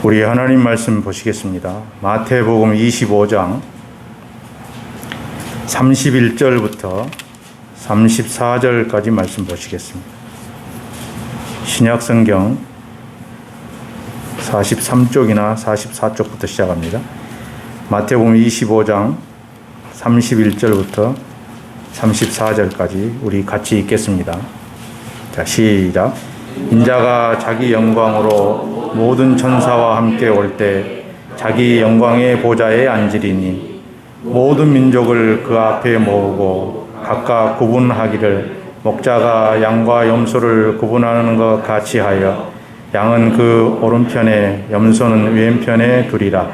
우리 하나님 말씀 보시겠습니다. 마태복음 25장 31절부터 34절까지 말씀 보시겠습니다. 신약성경 43쪽이나 44쪽부터 시작합니다. 마태복음 25장 31절부터 34절까지 우리 같이 읽겠습니다. 자, 시작. 인자가 자기 영광으로 모든 천사와 함께 올 때 자기 영광의 보좌에 앉으리니 모든 민족을 그 앞에 모으고 각각 구분하기를 목자가 양과 염소를 구분하는 것 같이 하여 양은 그 오른편에 염소는 왼편에 두리라.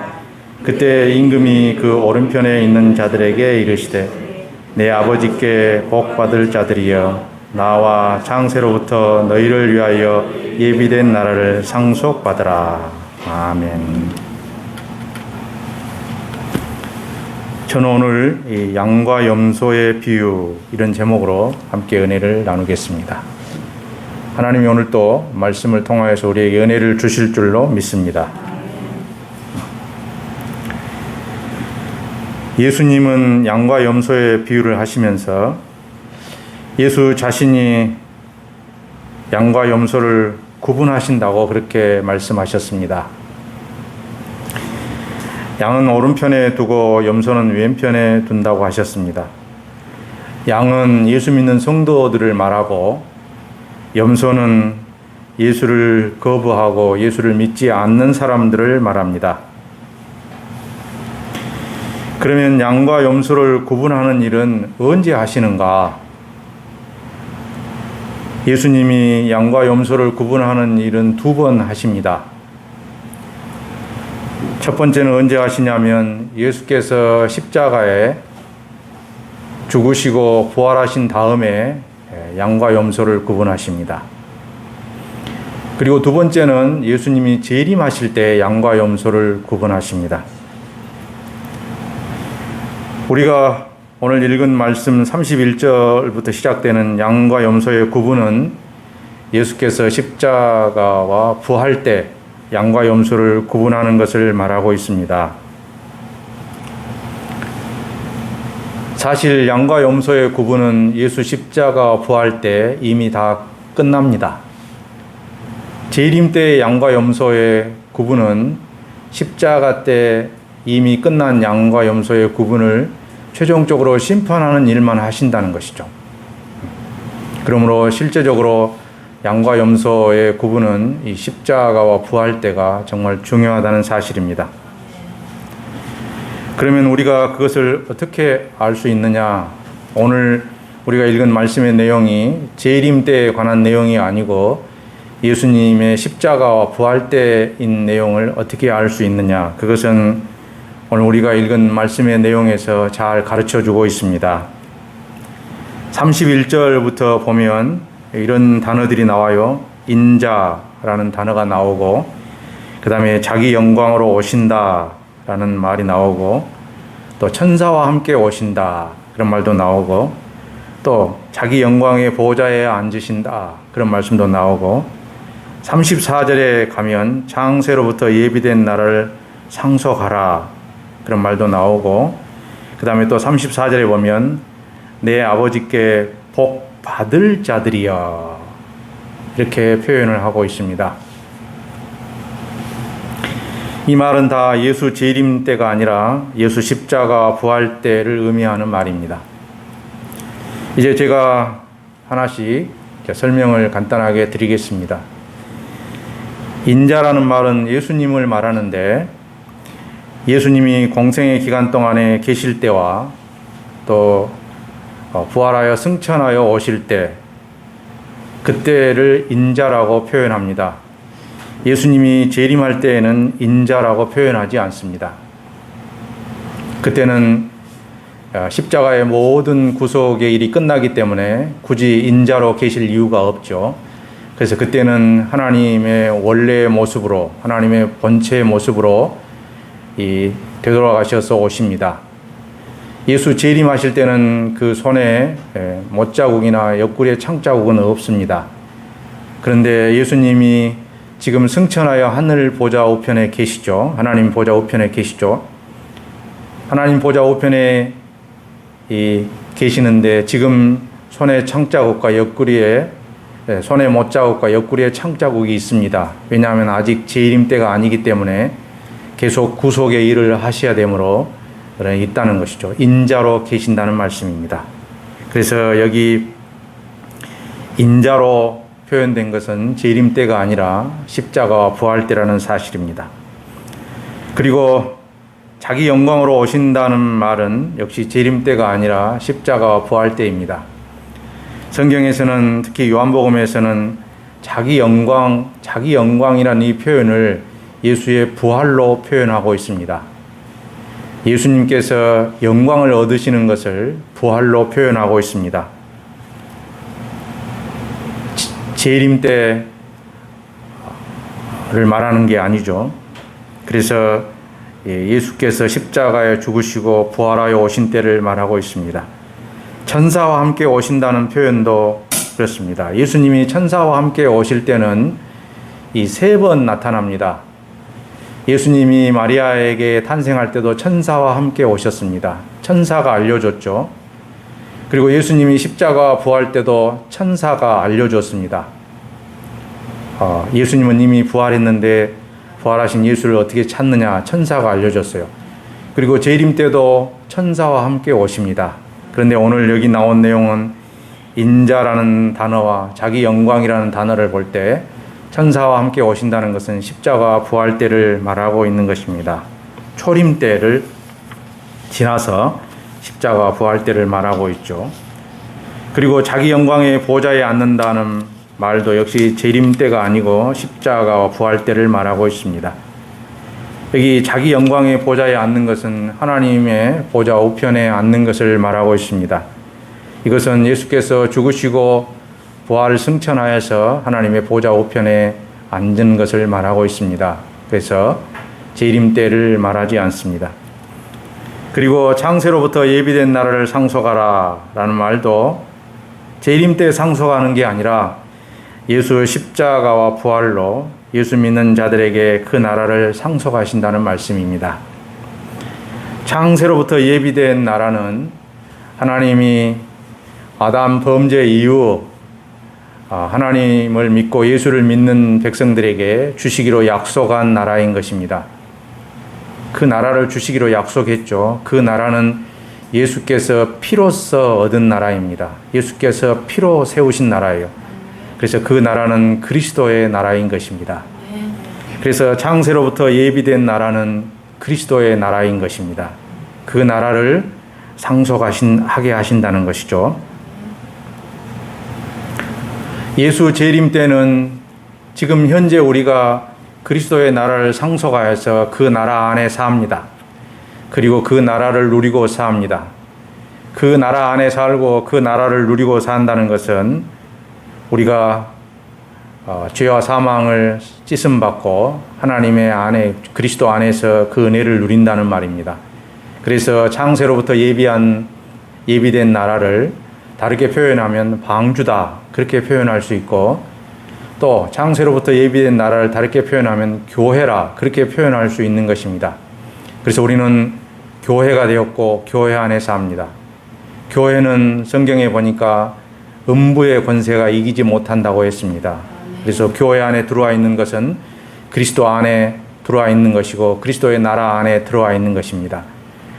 그때 임금이 그 오른편에 있는 자들에게 이르시되 내 아버지께 복 받을 자들이여 나와 창세로부터 너희를 위하여 예비된 나라를 상속받으라. 아멘. 저는 오늘 이 양과 염소의 비유 이런 제목으로 함께 은혜를 나누겠습니다. 하나님이 오늘 또 말씀을 통하여서 우리에게 은혜를 주실 줄로 믿습니다. 예수님은 양과 염소의 비유를 하시면서 예수 자신이 양과 염소를 구분하신다고 그렇게 말씀하셨습니다. 양은 오른편에 두고 염소는 왼편에 둔다고 하셨습니다. 양은 예수 믿는 성도들을 말하고 염소는 예수를 거부하고 예수를 믿지 않는 사람들을 말합니다. 그러면 양과 염소를 구분하는 일은 언제 하시는가? 예수님이 양과 염소를 구분하는 일은 두 번 하십니다. 첫 번째는 언제 하시냐면 예수께서 십자가에 죽으시고 부활하신 다음에 양과 염소를 구분하십니다. 그리고 두 번째는 예수님이 재림하실 때 양과 염소를 구분하십니다. 우리가 오늘 읽은 말씀 31절부터 시작되는 양과 염소의 구분은 예수께서 십자가와 부활 때 양과 염소를 구분하는 것을 말하고 있습니다. 사실 양과 염소의 구분은 예수 십자가 부활 때 이미 다 끝납니다. 재림 때 양과 염소의 구분은 십자가 때 이미 끝난 양과 염소의 구분을 최종적으로 심판하는 일만 하신다는 것이죠. 그러므로 실제적으로 양과 염소의 구분은 이 십자가와 부활 때가 정말 중요하다는 사실입니다. 그러면 우리가 그것을 어떻게 알 수 있느냐? 오늘 우리가 읽은 말씀의 내용이 재림 때에 관한 내용이 아니고 예수님의 십자가와 부활 때인 내용을 어떻게 알 수 있느냐? 그것은 오늘 우리가 읽은 말씀의 내용에서 잘 가르쳐 주고 있습니다. 31절부터 보면 이런 단어들이 나와요. 인자라는 단어가 나오고, 그 다음에 자기 영광으로 오신다라는 말이 나오고, 또 천사와 함께 오신다 그런 말도 나오고, 또 자기 영광의 보좌에 앉으신다 그런 말씀도 나오고, 34절에 가면 창세로부터 예비된 나라를 상속하라 그런 말도 나오고, 그 다음에 또 34절에 보면 내 아버지께 복 받을 자들이여 이렇게 표현을 하고 있습니다. 이 말은 다 예수 재림 때가 아니라 예수 십자가 부활 때를 의미하는 말입니다. 이제 제가 하나씩 설명을 간단하게 드리겠습니다. 인자라는 말은 예수님을 말하는데 예수님이 공생의 기간 동안에 계실 때와 또 부활하여 승천하여 오실 때 그때를 인자라고 표현합니다. 예수님이 재림할 때에는 인자라고 표현하지 않습니다. 그때는 십자가의 모든 구속의 일이 끝나기 때문에 굳이 인자로 계실 이유가 없죠. 그래서 그때는 하나님의 원래의 모습으로, 하나님의 본체의 모습으로 되돌아가셔서 오십니다. 예수 재림하실 때는 그 손에 못자국이나 옆구리에 창자국은 없습니다. 그런데 예수님이 지금 승천하여 하늘 보좌 우편에 계시죠. 하나님 보좌 우편에 계시죠. 하나님 보좌 우편에 계시는데 지금 손에 창자국과 옆구리에 손에 못자국과 옆구리에 창자국이 있습니다. 왜냐하면 아직 재림 때가 아니기 때문에 계속 구속의 일을 하셔야 되므로 있다는 것이죠. 인자로 계신다는 말씀입니다. 그래서 여기 인자로 표현된 것은 재림 때가 아니라 십자가와 부활 때라는 사실입니다. 그리고 자기 영광으로 오신다는 말은 역시 재림 때가 아니라 십자가와 부활 때입니다. 성경에서는 특히 요한복음에서는 자기 영광이라는 이 표현을 예수의 부활로 표현하고 있습니다. 예수님께서 영광을 얻으시는 것을 부활로 표현하고 있습니다. 재림 때를 말하는 게 아니죠. 그래서 예수께서 십자가에 죽으시고 부활하여 오신 때를 말하고 있습니다. 천사와 함께 오신다는 표현도 그렇습니다. 예수님이 천사와 함께 오실 때는 이 3번 나타납니다. 예수님이 마리아에게 탄생할 때도 천사와 함께 오셨습니다. 천사가 알려줬죠. 그리고 예수님이 십자가 부활 때도 천사가 알려줬습니다. 예수님은 이미 부활했는데 부활하신 예수를 어떻게 찾느냐? 천사가 알려줬어요. 그리고 재림 때도 천사와 함께 오십니다. 그런데 오늘 여기 나온 내용은 인자라는 단어와 자기 영광이라는 단어를 볼 때 천사와 함께 오신다는 것은 십자가 부활 때를 말하고 있는 것입니다. 초림 때를 지나서 십자가 부활 때를 말하고 있죠. 그리고 자기 영광의 보좌에 앉는다는 말도 역시 재림 때가 아니고 십자가와 부활 때를 말하고 있습니다. 여기 자기 영광의 보좌에 앉는 것은 하나님의 보좌 우편에 앉는 것을 말하고 있습니다. 이것은 예수께서 죽으시고 부활을 승천하여서 하나님의 보좌 우편에 앉은 것을 말하고 있습니다. 그래서 재림 때를 말하지 않습니다. 그리고 창세로부터 예비된 나라를 상속하라 라는 말도 재림 때 상속하는 게 아니라 예수의 십자가와 부활로 예수 믿는 자들에게 그 나라를 상속하신다는 말씀입니다. 창세로부터 예비된 나라는 하나님이 아담 범죄 이후 하나님을 믿고 예수를 믿는 백성들에게 주시기로 약속한 나라인 것입니다. 그 나라를 주시기로 약속했죠. 그 나라는 예수께서 피로써 얻은 나라입니다. 예수께서 피로 세우신 나라예요. 그래서 그 나라는 그리스도의 나라인 것입니다. 그래서 창세로부터 예비된 나라는 그리스도의 나라인 것입니다. 그 나라를 상속하게 하신다는 것이죠. 예수 재림 때는 지금 현재 우리가 그리스도의 나라를 상속하여서 그 나라 안에 삽니다. 그리고 그 나라를 누리고 삽니다. 그 나라 안에 살고 그 나라를 누리고 산다는 것은 우리가 죄와 사망을 찢음받고 하나님의 안에 그리스도 안에서 그 은혜를 누린다는 말입니다. 그래서 창세로부터 예비된 나라를 다르게 표현하면 방주다 그렇게 표현할 수 있고, 또 창세로부터 예비된 나라를 다르게 표현하면 교회라 그렇게 표현할 수 있는 것입니다. 그래서 우리는 교회가 되었고 교회 안에 삽니다. 교회는 성경에 보니까 음부의 권세가 이기지 못한다고 했습니다. 그래서 교회 안에 들어와 있는 것은 그리스도 안에 들어와 있는 것이고 그리스도의 나라 안에 들어와 있는 것입니다.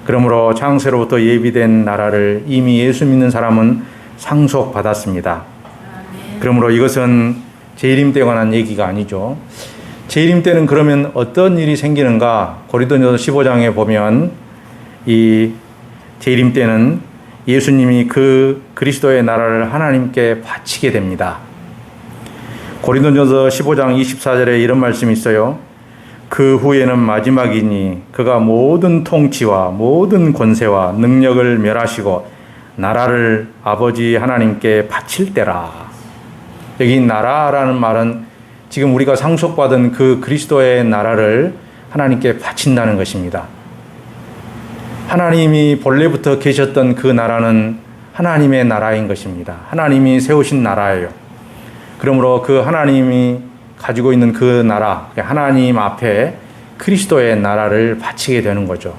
그러므로 창세로부터 예비된 나라를 이미 예수 믿는 사람은 상속받았습니다. 그러므로 이것은 재림 때에 관한 얘기가 아니죠. 재림 때는 그러면 어떤 일이 생기는가? 고린도전서 15장에 보면 이 재림 때는 예수님이 그 그리스도의 나라를 하나님께 바치게 됩니다. 고린도전서 15장 24절에 이런 말씀이 있어요. 그 후에는 마지막이니 그가 모든 통치와 모든 권세와 능력을 멸하시고 나라를 아버지 하나님께 바칠 때라. 여기 나라라는 말은 지금 우리가 상속받은 그 그리스도의 나라를 하나님께 바친다는 것입니다. 하나님이 본래부터 계셨던 그 나라는 하나님의 나라인 것입니다. 하나님이 세우신 나라예요. 그러므로 그 하나님이 가지고 있는 그 나라, 하나님 앞에 그리스도의 나라를 바치게 되는 거죠.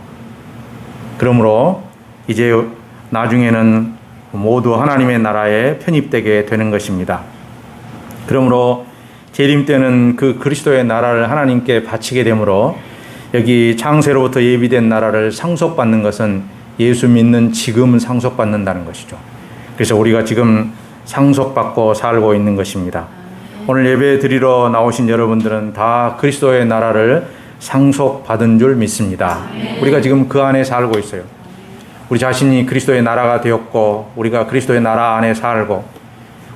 그러므로 이제 나중에는 모두 하나님의 나라에 편입되게 되는 것입니다. 그러므로 재림 때는 그 그리스도의 나라를 하나님께 바치게 되므로 여기 창세로부터 예비된 나라를 상속받는 것은 예수 믿는 지금 상속받는다는 것이죠. 그래서 우리가 지금 상속받고 살고 있는 것입니다. 오늘 예배 드리러 나오신 여러분들은 다 그리스도의 나라를 상속받은 줄 믿습니다. 우리가 지금 그 안에 살고 있어요. 우리 자신이 그리스도의 나라가 되었고 우리가 그리스도의 나라 안에 살고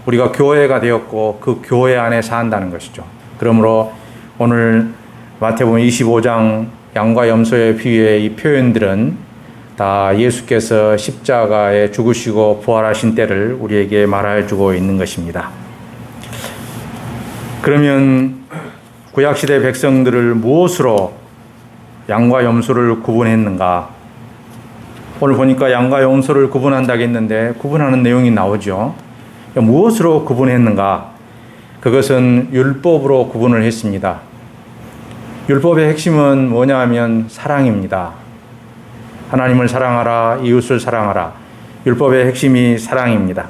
우리가 교회가 되었고 그 교회 안에 산다는 것이죠. 그러므로 오늘 마태복음 25장 양과 염소의 비유의 이 표현들은 다 예수께서 십자가에 죽으시고 부활하신 때를 우리에게 말해주고 있는 것입니다. 그러면 구약시대 백성들을 무엇으로 양과 염소를 구분했는가? 오늘 보니까 양과 염소를 구분한다고 했는데 구분하는 내용이 나오죠. 무엇으로 구분했는가? 그것은 율법으로 구분을 했습니다. 율법의 핵심은 뭐냐 하면 사랑입니다. 하나님을 사랑하라, 이웃을 사랑하라. 율법의 핵심이 사랑입니다.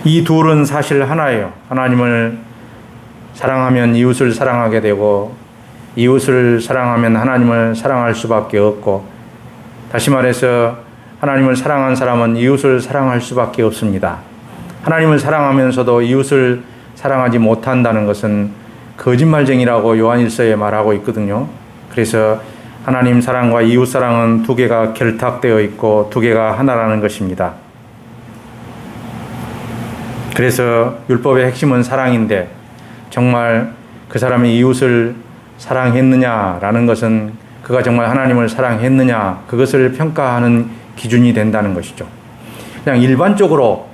이 둘은 사실 하나예요. 하나님을 사랑하면 이웃을 사랑하게 되고 이웃을 사랑하면 하나님을 사랑할 수밖에 없고 다시 말해서 하나님을 사랑한 사람은 이웃을 사랑할 수밖에 없습니다. 하나님을 사랑하면서도 이웃을 사랑하지 못한다는 것은 거짓말쟁이라고 요한일서에 말하고 있거든요. 그래서 하나님 사랑과 이웃 사랑은 두 개가 결탁되어 있고 두 개가 하나라는 것입니다. 그래서 율법의 핵심은 사랑인데 정말 그 사람이 이웃을 사랑했느냐라는 것은 그가 정말 하나님을 사랑했느냐 그것을 평가하는 기준이 된다는 것이죠. 그냥 일반적으로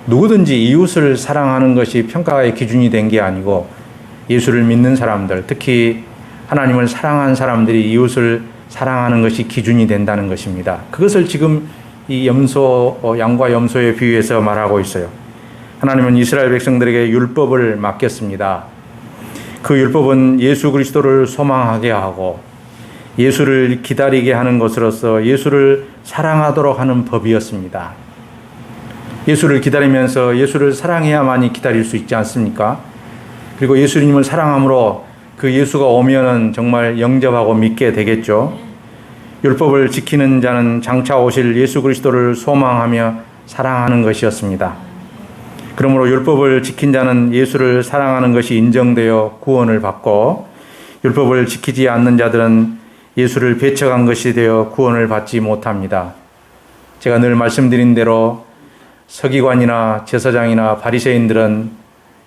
누구든지 이웃을 사랑하는 것이 평가의 기준이 된 게 아니고 예수를 믿는 사람들, 특히 하나님을 사랑한 사람들이 이웃을 사랑하는 것이 기준이 된다는 것입니다. 그것을 지금 이 양과 염소의 비유에서 말하고 있어요. 하나님은 이스라엘 백성들에게 율법을 맡겼습니다. 그 율법은 예수 그리스도를 소망하게 하고 예수를 기다리게 하는 것으로서 예수를 사랑하도록 하는 법이었습니다. 예수를 기다리면서 예수를 사랑해야만이 기다릴 수 있지 않습니까? 그리고 예수님을 사랑함으로 그 예수가 오면은 정말 영접하고 믿게 되겠죠. 율법을 지키는 자는 장차 오실 예수 그리스도를 소망하며 사랑하는 것이었습니다. 그러므로 율법을 지킨 자는 예수를 사랑하는 것이 인정되어 구원을 받고 율법을 지키지 않는 자들은 예수를 배척한 것이 되어 구원을 받지 못합니다. 제가 늘 말씀드린 대로 서기관이나 제사장이나 바리새인들은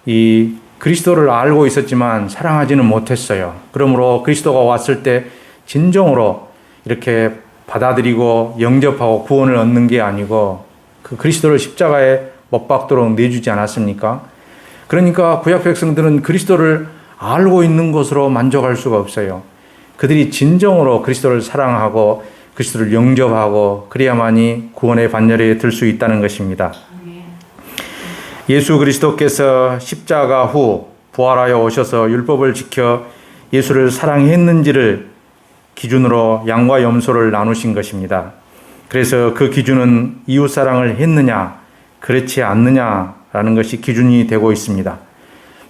이 그리스도를 알고 있었지만 사랑하지는 못했어요. 그러므로 그리스도가 왔을 때 진정으로 이렇게 받아들이고 영접하고 구원을 얻는 게 아니고 그 그리스도를 십자가에 못 박도록 내주지 않았습니까? 그러니까 구약 백성들은 그리스도를 알고 있는 것으로 만족할 수가 없어요. 그들이 진정으로 그리스도를 사랑하고 그리스도를 영접하고 그래야만이 구원의 반열에 들 수 있다는 것입니다. 예수 그리스도께서 십자가 후 부활하여 오셔서 율법을 지켜 예수를 사랑했는지를 기준으로 양과 염소를 나누신 것입니다. 그래서 그 기준은 이웃 사랑을 했느냐 그렇지 않느냐라는 것이 기준이 되고 있습니다.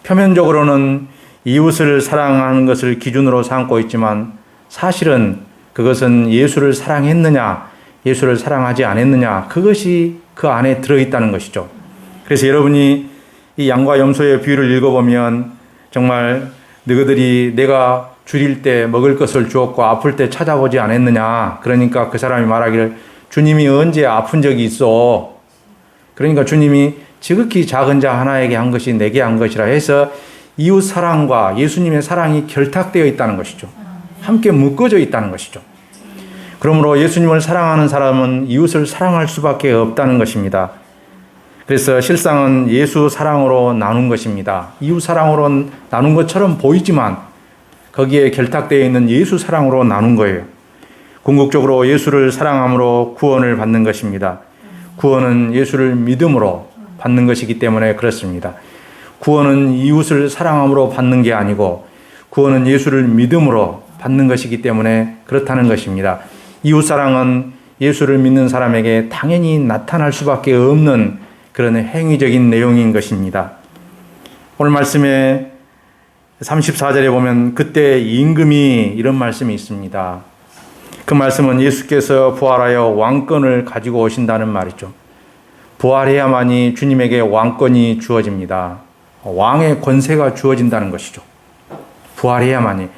표면적으로는 이웃을 사랑하는 것을 기준으로 삼고 있지만 사실은 그것은 예수를 사랑했느냐 예수를 사랑하지 않았느냐 그것이 그 안에 들어있다는 것이죠. 그래서 여러분이 이 양과 염소의 비유를 읽어보면 정말 너희들이 내가 줄일 때 먹을 것을 주었고 아플 때 찾아보지 않았느냐. 그러니까 그 사람이 말하기를 주님이 언제 아픈 적이 있어. 그러니까 주님이 지극히 작은 자 하나에게 한 것이 내게 한 것이라 해서 이웃 사랑과 예수님의 사랑이 결탁되어 있다는 것이죠. 함께 묶어져 있다는 것이죠. 그러므로 예수님을 사랑하는 사람은 이웃을 사랑할 수밖에 없다는 것입니다. 그래서 실상은 예수 사랑으로 나눈 것입니다. 이웃 사랑으로 나눈 것처럼 보이지만 거기에 결탁되어 있는 예수 사랑으로 나눈 거예요. 궁극적으로 예수를 사랑함으로 구원을 받는 것입니다. 구원은 예수를 믿음으로 받는 것이기 때문에 그렇습니다. 구원은 이웃을 사랑함으로 받는 게 아니고 구원은 예수를 믿음으로 받는 것이기 때문에 그렇다는 것입니다. 이웃사랑은 예수를 믿는 사람에게 당연히 나타날 수밖에 없는 그런 행위적인 내용인 것입니다. 오늘 말씀에 34절에 보면 그때 임금이 이런 말씀이 있습니다. 그 말씀은 예수께서 부활하여 왕권을 가지고 오신다는 말이죠. 부활해야만이 주님에게 왕권이 주어집니다. 왕의 권세가 주어진다는 것이죠. 부활해야만이.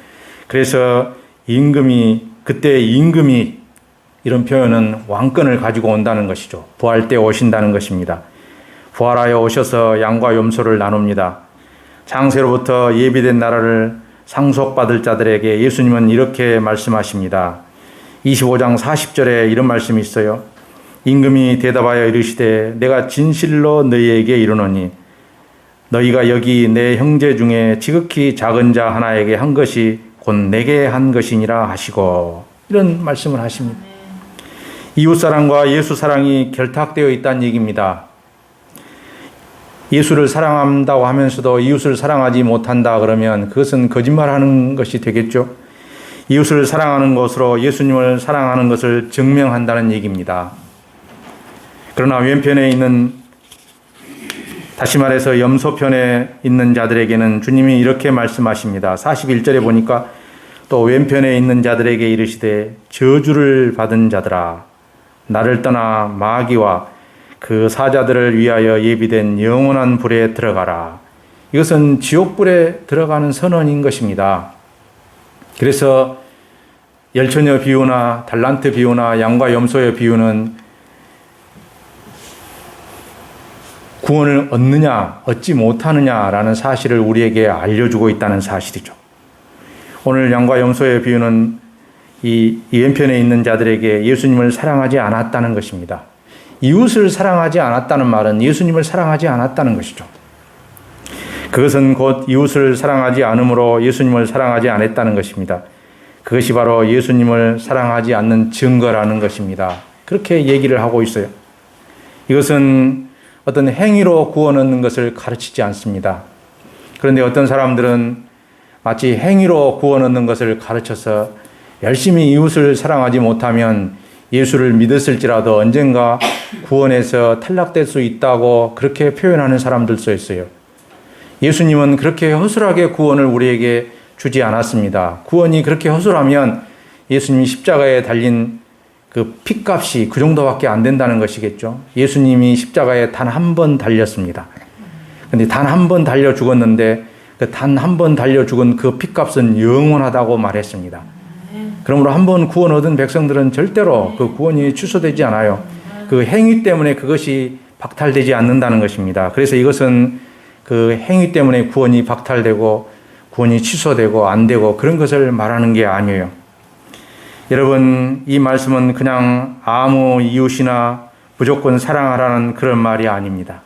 그래서 그때 임금이 이런 표현은 왕권을 가지고 온다는 것이죠. 부활 때 오신다는 것입니다. 부활하여 오셔서 양과 염소를 나눕니다. 창세로부터 예비된 나라를 상속받을 자들에게 예수님은 이렇게 말씀하십니다. 25장 40절에 이런 말씀이 있어요. 임금이 대답하여 이르시되 내가 진실로 너희에게 이르노니 너희가 여기 내 형제 중에 지극히 작은 자 하나에게 한 것이 곧 내게 한 것이니라 하시고 이런 말씀을 하십니다. 이웃사랑과 예수사랑이 결탁되어 있다는 얘기입니다. 예수를 사랑한다고 하면서도 이웃을 사랑하지 못한다 그러면 그것은 거짓말하는 것이 되겠죠. 이웃을 사랑하는 것으로 예수님을 사랑하는 것을 증명한다는 얘기입니다. 그러나 왼편에 있는, 다시 말해서 염소편에 있는 자들에게는 주님이 이렇게 말씀하십니다. 41절에 보니까 또 왼편에 있는 자들에게 이르시되 저주를 받은 자들아 나를 떠나 마귀와 그 사자들을 위하여 예비된 영원한 불에 들어가라. 이것은 지옥불에 들어가는 선언인 것입니다. 그래서 열처녀 비유나 달란트 비유나 양과 염소의 비유는 구원을 얻느냐 얻지 못하느냐라는 사실을 우리에게 알려주고 있다는 사실이죠. 오늘 양과 염소의 비유는 이 왼편에 있는 자들에게 예수님을 사랑하지 않았다는 것입니다. 이웃을 사랑하지 않았다는 말은 예수님을 사랑하지 않았다는 것이죠. 그것은 곧 이웃을 사랑하지 않으므로 예수님을 사랑하지 않았다는 것입니다. 그것이 바로 예수님을 사랑하지 않는 증거라는 것입니다. 그렇게 얘기를 하고 있어요. 이것은 어떤 행위로 구원 얻는 것을 가르치지 않습니다. 그런데 어떤 사람들은 마치 행위로 구원 얻는 것을 가르쳐서 열심히 이웃을 사랑하지 못하면 예수를 믿었을지라도 언젠가 구원에서 탈락될 수 있다고 그렇게 표현하는 사람들도 있어요. 예수님은 그렇게 허술하게 구원을 우리에게 주지 않았습니다. 구원이 그렇게 허술하면 예수님이 십자가에 달린 그 핏값이 그 정도밖에 안 된다는 것이겠죠. 예수님이 십자가에 단 한 번 달렸습니다. 그런데 단 한 번 달려 죽었는데 그 단 한 번 달려 죽은 그 핏값은 영원하다고 말했습니다. 그러므로 한 번 구원 얻은 백성들은 절대로 그 구원이 취소되지 않아요. 그 행위 때문에 그것이 박탈되지 않는다는 것입니다. 그래서 이것은 그 행위 때문에 구원이 박탈되고 구원이 취소되고 안 되고 그런 것을 말하는 게 아니에요. 여러분, 이 말씀은 그냥 아무 이웃이나 무조건 사랑하라는 그런 말이 아닙니다.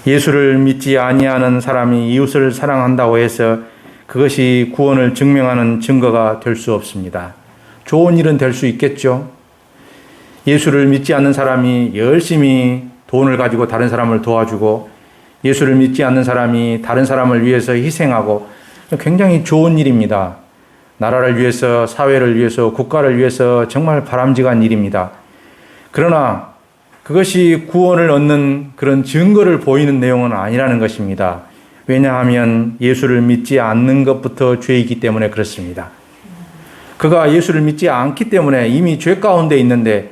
예수를 믿지 아니하는 사람이 이웃을 사랑한다고 해서 그것이 구원을 증명하는 증거가 될 수 없습니다. 좋은 일은 될 수 있겠죠. 예수를 믿지 않는 사람이 열심히 돈을 가지고 다른 사람을 도와주고 예수를 믿지 않는 사람이 다른 사람을 위해서 희생하고 굉장히 좋은 일입니다. 나라를 위해서, 사회를 위해서, 국가를 위해서 정말 바람직한 일입니다. 그러나 그것이 구원을 얻는 그런 증거를 보이는 내용은 아니라는 것입니다. 왜냐하면 예수를 믿지 않는 것부터 죄이기 때문에 그렇습니다. 그가 예수를 믿지 않기 때문에 이미 죄 가운데 있는데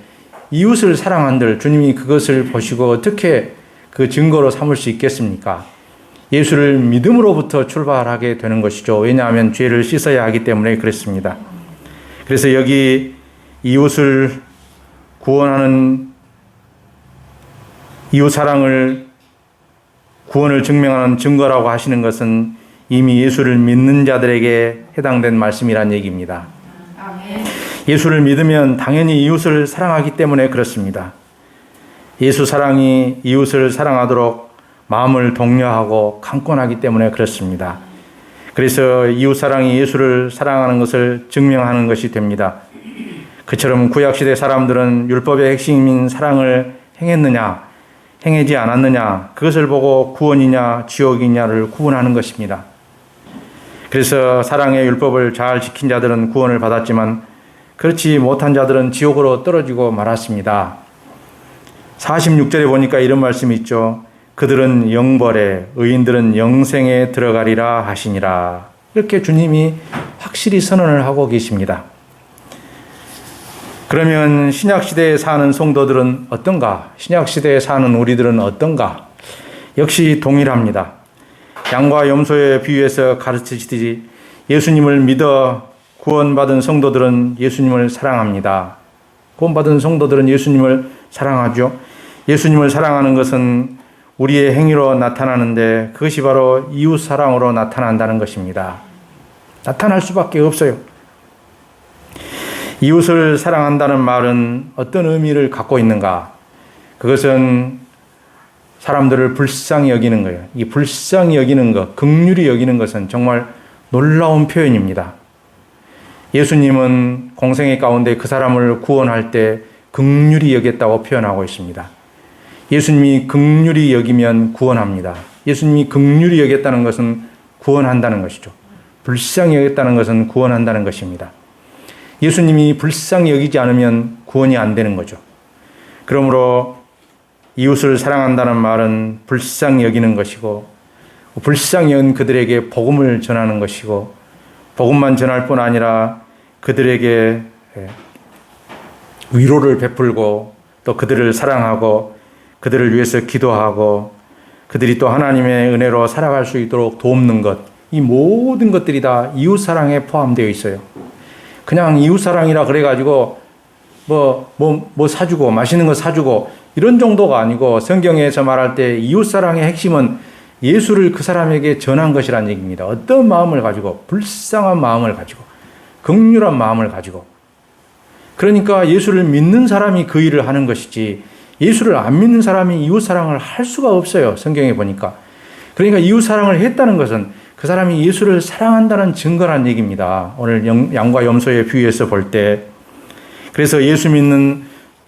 이웃을 사랑한들 주님이 그것을 보시고 어떻게 그 증거로 삼을 수 있겠습니까? 예수를 믿음으로부터 출발하게 되는 것이죠. 왜냐하면 죄를 씻어야 하기 때문에 그렇습니다. 그래서 여기 이웃을 구원하는 이웃 사랑을 구원을 증명하는 증거라고 하시는 것은 이미 예수를 믿는 자들에게 해당된 말씀이란 얘기입니다. 예수를 믿으면 당연히 이웃을 사랑하기 때문에 그렇습니다. 예수 사랑이 이웃을 사랑하도록 마음을 독려하고 강권하기 때문에 그렇습니다. 그래서 이웃 사랑이 예수를 사랑하는 것을 증명하는 것이 됩니다. 그처럼 구약시대 사람들은 율법의 핵심인 사랑을 행했느냐? 행하지 않았느냐, 그것을 보고 구원이냐 지옥이냐를 구분하는 것입니다. 그래서 사랑의 율법을 잘 지킨 자들은 구원을 받았지만 그렇지 못한 자들은 지옥으로 떨어지고 말았습니다. 46절에 보니까 이런 말씀이 있죠. 그들은 영벌에, 의인들은 영생에 들어가리라 하시니라. 이렇게 주님이 확실히 선언을 하고 계십니다. 그러면 신약시대에 사는 성도들은 어떤가? 신약시대에 사는 우리들은 어떤가? 역시 동일합니다. 양과 염소에 비유해서 가르치시듯이 예수님을 믿어 구원받은 성도들은 예수님을 사랑합니다. 구원받은 성도들은 예수님을 사랑하죠. 예수님을 사랑하는 것은 우리의 행위로 나타나는데 그것이 바로 이웃사랑으로 나타난다는 것입니다. 나타날 수밖에 없어요. 이웃을 사랑한다는 말은 어떤 의미를 갖고 있는가? 그것은 사람들을 불쌍히 여기는 거예요. 이 불쌍히 여기는 것, 긍휼히 여기는 것은 정말 놀라운 표현입니다. 예수님은 공생애 가운데 그 사람을 구원할 때 긍휼히 여겼다고 표현하고 있습니다. 예수님이 긍휼히 여기면 구원합니다. 예수님이 긍휼히 여겼다는 것은 구원한다는 것이죠. 불쌍히 여겼다는 것은 구원한다는 것입니다. 예수님이 불쌍히 여기지 않으면 구원이 안 되는 거죠. 그러므로 이웃을 사랑한다는 말은 불쌍히 여기는 것이고 불쌍히 여긴 그들에게 복음을 전하는 것이고 복음만 전할 뿐 아니라 그들에게 위로를 베풀고 또 그들을 사랑하고 그들을 위해서 기도하고 그들이 또 하나님의 은혜로 살아갈 수 있도록 돕는 것, 이 모든 것들이 다 이웃사랑에 포함되어 있어요. 그냥 이웃사랑이라 그래가지고 뭐 사주고 맛있는 거 사주고 이런 정도가 아니고 성경에서 말할 때 이웃사랑의 핵심은 예수를 그 사람에게 전한 것이라는 얘기입니다. 어떤 마음을 가지고 불쌍한 마음을 가지고 긍휼한 마음을 가지고 그러니까 예수를 믿는 사람이 그 일을 하는 것이지 예수를 안 믿는 사람이 이웃사랑을 할 수가 없어요. 성경에 보니까. 그러니까 이웃사랑을 했다는 것은 그 사람이 예수를 사랑한다는 증거란 얘기입니다. 오늘 양과 염소의 비유에서 볼 때. 그래서 예수 믿는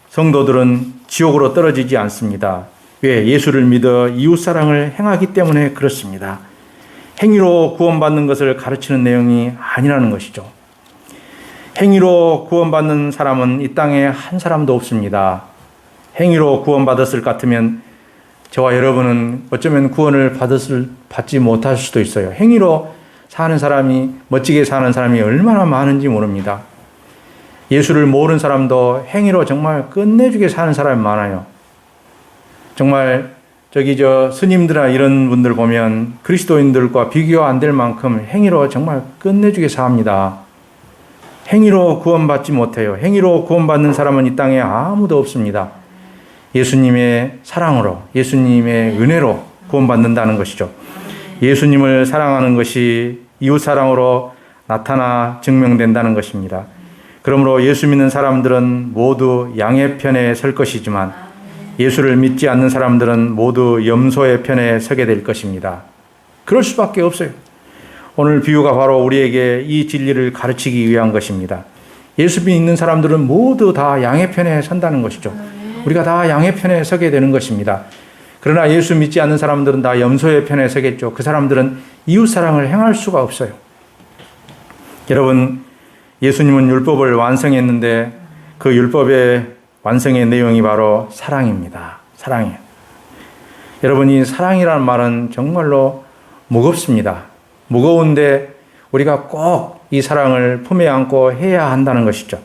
성도들은 지옥으로 떨어지지 않습니다. 왜? 예수를 믿어 이웃사랑을 행하기 때문에 그렇습니다. 행위로 구원받는 것을 가르치는 내용이 아니라는 것이죠. 행위로 구원받는 사람은 이 땅에 한 사람도 없습니다. 행위로 구원받았을 것 같으면 저와 여러분은 어쩌면 구원을 받지 못할 수도 있어요. 행위로 사는 사람이, 멋지게 사는 사람이 얼마나 많은지 모릅니다. 예수를 모르는 사람도 행위로 정말 끝내주게 사는 사람이 많아요. 정말 스님들이나 이런 분들 보면 그리스도인들과 비교 안 될 만큼 행위로 정말 끝내주게 삽니다. 행위로 구원받지 못해요. 행위로 구원받는 사람은 이 땅에 아무도 없습니다. 예수님의 사랑으로, 예수님의 은혜로 구원받는다는 것이죠. 예수님을 사랑하는 것이 이웃사랑으로 나타나 증명된다는 것입니다. 그러므로 예수 믿는 사람들은 모두 양의 편에 설 것이지만 예수를 믿지 않는 사람들은 모두 염소의 편에 서게 될 것입니다. 그럴 수밖에 없어요. 오늘 비유가 바로 우리에게 이 진리를 가르치기 위한 것입니다. 예수 믿는 사람들은 모두 다 양의 편에 선다는 것이죠. 우리가 다 양의 편에 서게 되는 것입니다. 그러나 예수 믿지 않는 사람들은 다 염소의 편에 서겠죠. 그 사람들은 이웃사랑을 행할 수가 없어요. 여러분, 예수님은 율법을 완성했는데 그 율법의 완성의 내용이 바로 사랑입니다. 사랑이에요. 여러분, 이 사랑이라는 말은 정말로 무겁습니다. 무거운데 우리가 꼭 이 사랑을 품에 안고 해야 한다는 것이죠.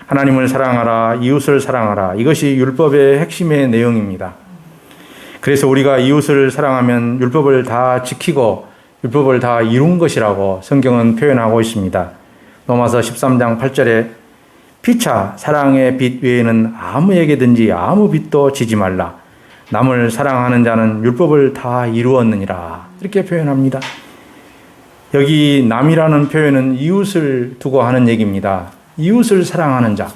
하나님을 사랑하라, 이웃을 사랑하라. 이것이 율법의 핵심의 내용입니다. 그래서 우리가 이웃을 사랑하면 율법을 다 지키고 율법을 다 이룬 것이라고 성경은 표현하고 있습니다. 로마서 13장 8절에 피차 사랑의 빚 외에는 아무에게든지 아무 빚도 지지 말라. 남을 사랑하는 자는 율법을 다 이루었느니라. 이렇게 표현합니다. 여기 남이라는 표현은 이웃을 두고 하는 얘기입니다. 이웃을 사랑하는 자.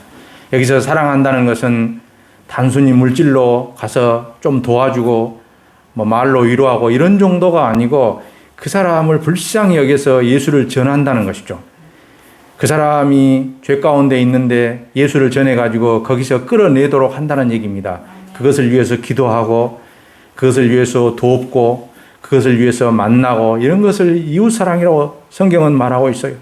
여기서 사랑한다는 것은 단순히 물질로 가서 좀 도와주고 말로 위로하고 이런 정도가 아니고 그 사람을 불쌍히 여겨서 예수를 전한다는 것이죠. 그 사람이 죄 가운데 있는데 예수를 전해가지고 거기서 끌어내도록 한다는 얘기입니다. 그것을 위해서 기도하고 그것을 위해서 돕고 그것을 위해서 만나고 이런 것을 이웃사랑이라고 성경은 말하고 있어요.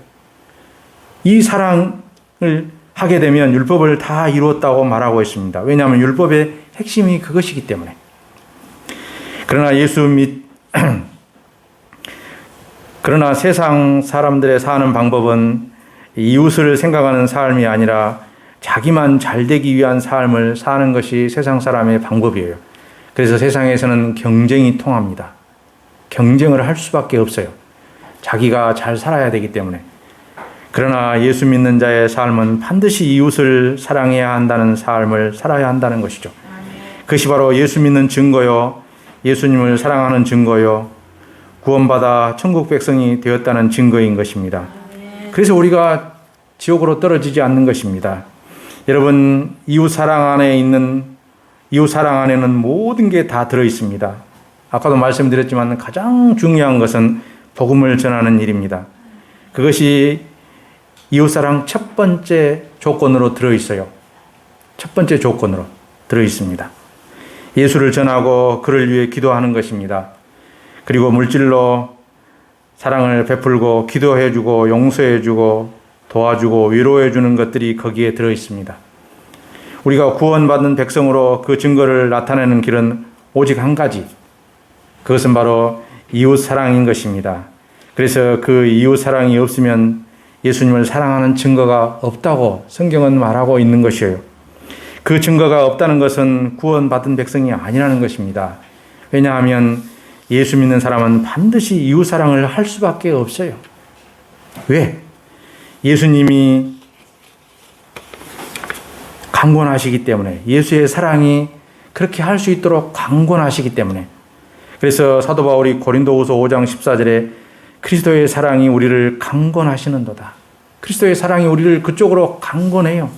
이 사랑을 하게 되면 율법을 다 이루었다고 말하고 있습니다. 왜냐하면 율법의 핵심이 그것이기 때문에. 그러나 그러나 세상 사람들의 사는 방법은 이웃을 생각하는 삶이 아니라 자기만 잘 되기 위한 삶을 사는 것이 세상 사람의 방법이에요. 그래서 세상에서는 경쟁이 통합니다. 경쟁을 할 수밖에 없어요. 자기가 잘 살아야 되기 때문에. 그러나 예수 믿는 자의 삶은 반드시 이웃을 사랑해야 한다는 삶을 살아야 한다는 것이죠. 그것이 바로 예수 믿는 증거요, 예수님을 사랑하는 증거요, 구원받아 천국 백성이 되었다는 증거인 것입니다. 그래서 우리가 지옥으로 떨어지지 않는 것입니다. 여러분, 이웃 사랑 안에는 모든 게 다 들어 있습니다. 아까도 말씀드렸지만 가장 중요한 것은 복음을 전하는 일입니다. 그것이 이웃 사랑 첫 번째 조건으로 들어 있어요. 첫 번째 조건으로 들어 있습니다. 예수를 전하고 그를 위해 기도하는 것입니다. 그리고 물질로 사랑을 베풀고 기도해주고 용서해주고 도와주고 위로해주는 것들이 거기에 들어 있습니다. 우리가 구원받은 백성으로 그 증거를 나타내는 길은 오직 한 가지. 그것은 바로 이웃 사랑인 것입니다. 그래서 그 이웃 사랑이 없으면 예수님을 사랑하는 증거가 없다고 성경은 말하고 있는 것이에요. 그 증거가 없다는 것은 구원받은 백성이 아니라는 것입니다. 왜냐하면 예수 믿는 사람은 반드시 이웃 사랑을 할 수밖에 없어요. 왜? 예수님이 강권하시기 때문에, 예수의 사랑이 그렇게 할 수 있도록 강권하시기 때문에. 그래서 사도 바울이 고린도후서 5장 14절에 그리스도의 사랑이 우리를 강권하시는도다. 그리스도의 사랑이 우리를 그쪽으로 강권해요.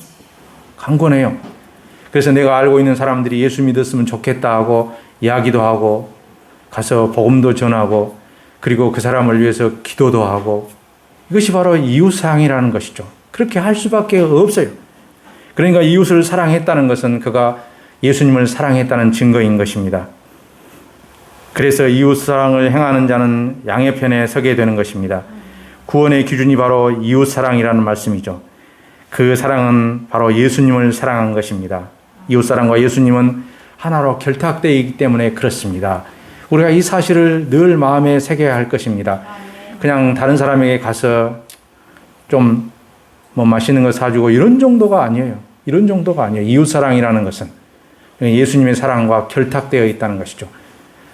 강권해요. 그래서 내가 알고 있는 사람들이 예수 믿었으면 좋겠다 하고 이야기도 하고 가서 복음도 전하고 그리고 그 사람을 위해서 기도도 하고, 이것이 바로 이웃사랑이라는 것이죠. 그렇게 할 수밖에 없어요. 그러니까 이웃을 사랑했다는 것은 그가 예수님을 사랑했다는 증거인 것입니다. 그래서 이웃사랑을 행하는 자는 양의 편에 서게 되는 것입니다. 구원의 기준이 바로 이웃사랑이라는 말씀이죠. 그 사랑은 바로 예수님을 사랑한 것입니다. 이웃사랑과 예수님은 하나로 결탁되어 있기 때문에 그렇습니다. 우리가 이 사실을 늘 마음에 새겨야 할 것입니다. 그냥 다른 사람에게 가서 좀 맛있는 거 사주고 이런 정도가 아니에요. 이런 정도가 아니에요. 이웃사랑이라는 것은 예수님의 사랑과 결탁되어 있다는 것이죠.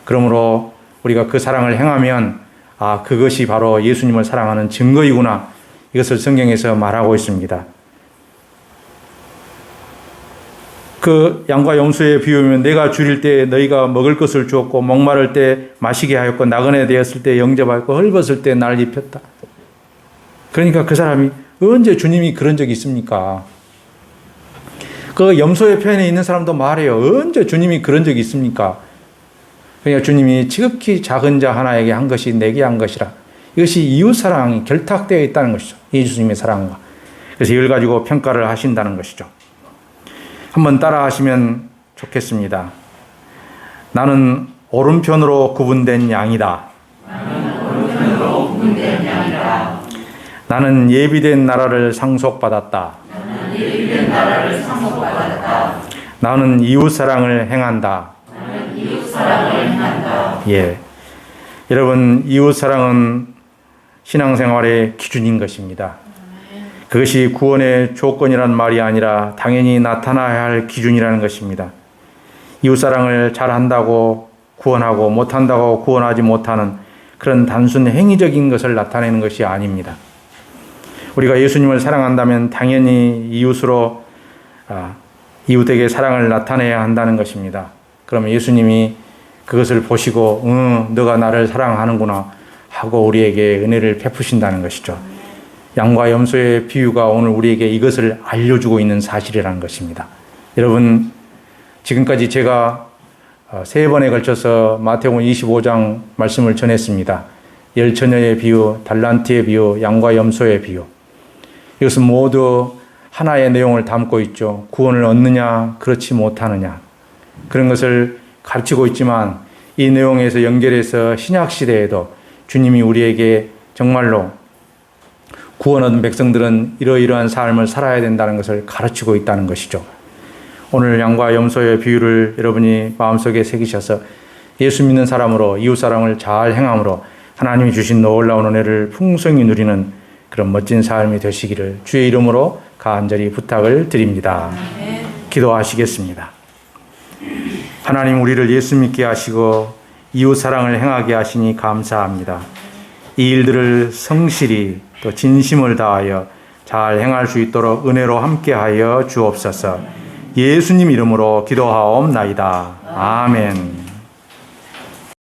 그러므로 우리가 그 사랑을 행하면 그것이 바로 예수님을 사랑하는 증거이구나. 이것을 성경에서 말하고 있습니다. 그 양과 염소의 비유면 내가 줄일 때 너희가 먹을 것을 주었고 목마를 때 마시게 하였고 나그네 되었을 때 영접하였고 헐벗을 때 날 입혔다. 그러니까 그 사람이 언제 주님이 그런 적이 있습니까? 그 염소의 편에 있는 사람도 말해요. 언제 주님이 그런 적이 있습니까? 그러니까 주님이 지극히 작은 자 하나에게 한 것이 내게 한 것이라. 이것이 이웃사랑이 결탁되어 있다는 것이죠. 예수님의 사랑과. 그래서 이걸 가지고 평가를 하신다는 것이죠. 한번 따라 하시면 좋겠습니다. 나는 오른편으로 구분된 양이다. 나는 예비된 나라를 상속받았다. 나는 이웃사랑을 행한다. 예. 여러분, 이웃사랑은 신앙생활의 기준인 것입니다. 그것이 구원의 조건이란 말이 아니라 당연히 나타나야 할 기준이라는 것입니다. 이웃사랑을 잘한다고 구원하고 못한다고 구원하지 못하는 그런 단순 행위적인 것을 나타내는 것이 아닙니다. 우리가 예수님을 사랑한다면 당연히 이웃에게 사랑을 나타내야 한다는 것입니다. 그러면 예수님이 그것을 보시고 너가 나를 사랑하는구나 하고 우리에게 은혜를 베푸신다는 것이죠. 양과 염소의 비유가 오늘 우리에게 이것을 알려주고 있는 사실이라는 것입니다. 여러분, 지금까지 제가 3번에 걸쳐서 마태복음 25장 말씀을 전했습니다. 열처녀의 비유, 달란트의 비유, 양과 염소의 비유. 이것은 모두 하나의 내용을 담고 있죠. 구원을 얻느냐, 그렇지 못하느냐. 그런 것을 가르치고 있지만 이 내용에서 연결해서 신약 시대에도 주님이 우리에게 정말로 구원 얻은 백성들은 이러이러한 삶을 살아야 된다는 것을 가르치고 있다는 것이죠. 오늘 양과 염소의 비유를 여러분이 마음속에 새기셔서 예수 믿는 사람으로 이웃사랑을 잘 행함으로 하나님이 주신 놀라운 은혜를 풍성히 누리는 그런 멋진 삶이 되시기를 주의 이름으로 간절히 부탁을 드립니다. 기도하시겠습니다. 하나님, 우리를 예수 믿게 하시고 이웃사랑을 행하게 하시니 감사합니다. 이 일들을 성실히 또 진심을 다하여 잘 행할 수 있도록 은혜로 함께하여 주옵소서. 예수님 이름으로 기도하옵나이다. 아멘.